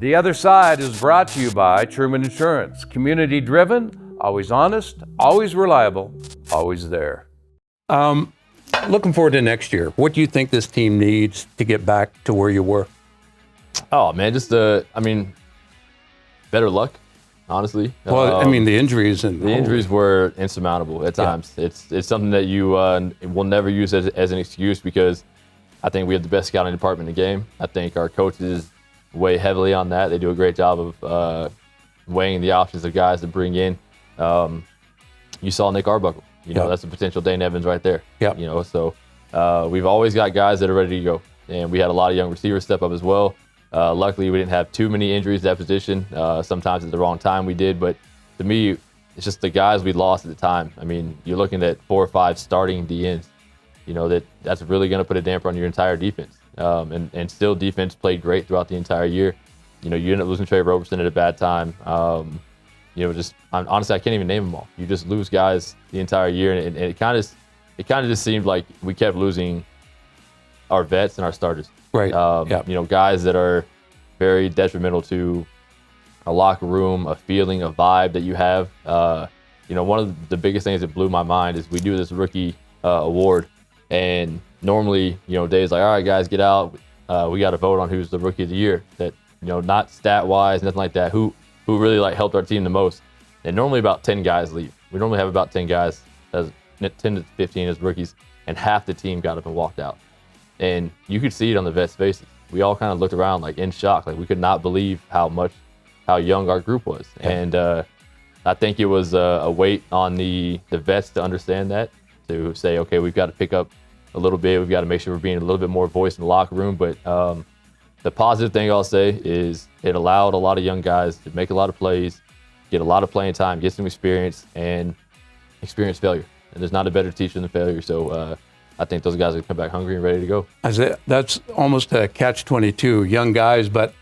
The Other Side is brought to you by Truman Insurance. Community driven, always honest, always reliable, always there. Looking forward to next year. What do you think this team needs to get back to where you were? Oh man, better luck, honestly. Well, the injuries and the injuries were insurmountable at times. Yeah. It's something that you will never use as an excuse, because I think we have the best scouting department in the game. I think our coaches weigh heavily on that. They do a great job of weighing the options of guys to bring in. You saw Nick Arbuckle. That's a potential Dane Evans right there. Yeah. So we've always got guys that are ready to go. And we had a lot of young receivers step up as well. Luckily, we didn't have too many injuries at that position. Sometimes at the wrong time we did. But to me, it's just the guys we lost at the time. You're looking at 4 or 5 starting DNs. That's really going to put a damper on your entire defense. And still, defense played great throughout the entire year. You end up losing Trey Roberson at a bad time. Honestly, I can't even name them all. You just lose guys the entire year, and it kind of just seemed like we kept losing our vets and our starters. Right. Guys that are very detrimental to a locker room, a feeling, a vibe that you have. One of the biggest things that blew my mind is we do this rookie award, and normally, Dave's like, all right, guys, get out. We got to vote on who's the rookie of the year. That, not stat-wise, nothing like that. Who really helped our team the most. And normally about 10 guys leave. We normally have about 10 guys, 10 to 15 as rookies, and half the team got up and walked out. And you could see it on the vets' faces. We all kind of looked around like in shock, like we could not believe how young our group was. Yeah. And I think it was a weight on the vets to understand that, to say, okay, we've got to pick up a little bit. We've got to make sure we're being a little bit more voice in the locker room. But the positive thing I'll say is it allowed a lot of young guys to make a lot of plays, get a lot of playing time, get some experience, and experience failure. And there's not a better teacher than failure. So I think those guys are going to come back hungry and ready to go. That's almost a catch-22. Young guys, but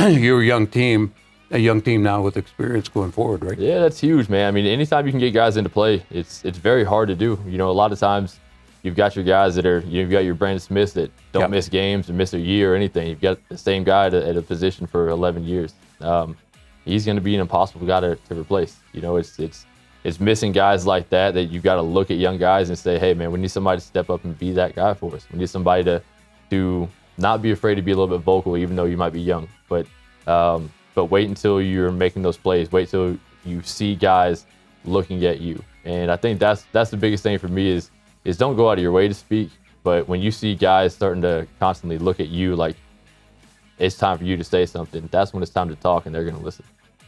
you're a young team now with experience going forward, right? Yeah, that's huge, man. Anytime you can get guys into play, it's very hard to do. A lot of times you've got your guys that are, you've got your Brandon Smiths that don't miss games or miss a year or anything. You've got the same guy at a position for 11 years. He's going to be an impossible guy to replace. It's missing guys like that you've got to look at young guys and say, hey, man, we need somebody to step up and be that guy for us. We need somebody to not be afraid to be a little bit vocal, even though you might be young. But wait until you're making those plays. Wait till you see guys looking at you. And I think that's the biggest thing for me is don't go out of your way to speak. But when you see guys starting to constantly look at you like it's time for you to say something, that's when it's time to talk, and they're going to listen.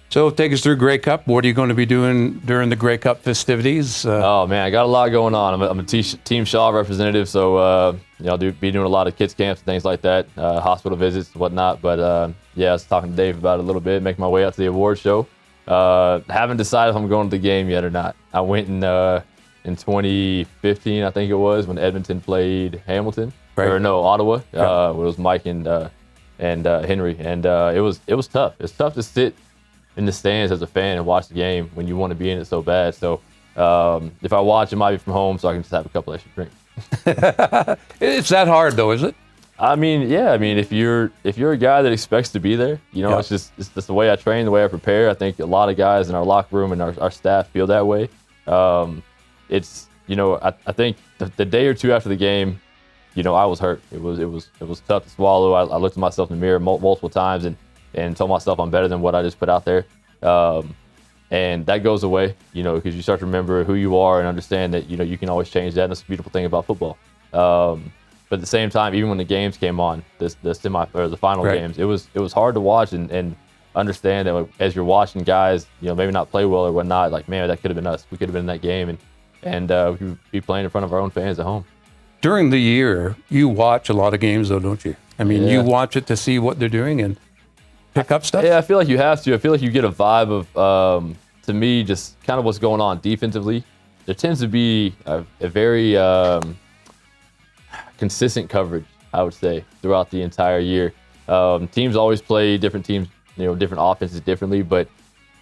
So take us through Grey Cup. What are you going to be doing during the Grey Cup festivities? Oh, man, I got a lot going on. I'm a Team Shaw representative, so I'll be doing a lot of kids camps and things like that, hospital visits and whatnot. But, I was talking to Dave about it a little bit, making my way out to the award show. Haven't decided if I'm going to the game yet or not. I went in 2015, I think it was, when Edmonton played Hamilton. Right. Or no, Ottawa. It was Mike and Henry. And it was tough. It's tough to sit in the stands as a fan and watch the game when you want to be in it so bad. So if I watch, it might be from home, so I can just have a couple extra drinks. It's that hard, though, is it? If you're a guy that expects to be there, it's just the way I train, the way I prepare. I think a lot of guys in our locker room and our staff feel that way. I think the day or two after the game, I was hurt. It was tough to swallow. I looked at myself in the mirror multiple times and told myself I'm better than what I just put out there. And that goes away, because you start to remember who you are and understand that, you can always change that. And that's the beautiful thing about football. But at the same time, even when the games came on, the final games, it was hard to watch and understand that as you're watching guys, maybe not play well or whatnot, like, man, that could have been us. We could have been in that game and we could be playing in front of our own fans at home. During the year, you watch a lot of games, though, don't you? You watch it to see what they're doing and pick up stuff? Yeah, I feel like you have to. I feel like you get a vibe of, to me, just kind of what's going on defensively. There tends to be a very consistent coverage, I would say, throughout the entire year. Teams always play different teams, different offenses differently, but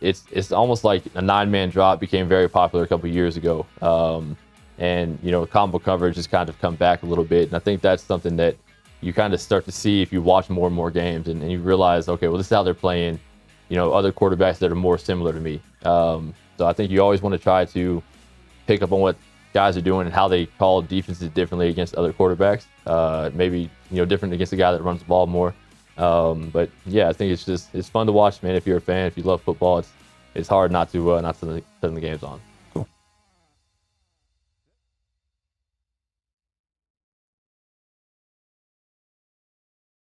it's almost like a 9-man drop became very popular a couple of years ago. And combo coverage has kind of come back a little bit. And I think that's something that you kind of start to see if you watch more and more games, and you realize, okay, well, this is how they're playing, other quarterbacks that are more similar to me. So I think you always want to try to pick up on what guys are doing and how they call defenses differently against other quarterbacks. Maybe, different against a guy that runs the ball more. But yeah, I think it's fun to watch, man. If you're a fan, if you love football, it's hard not to turn the games on.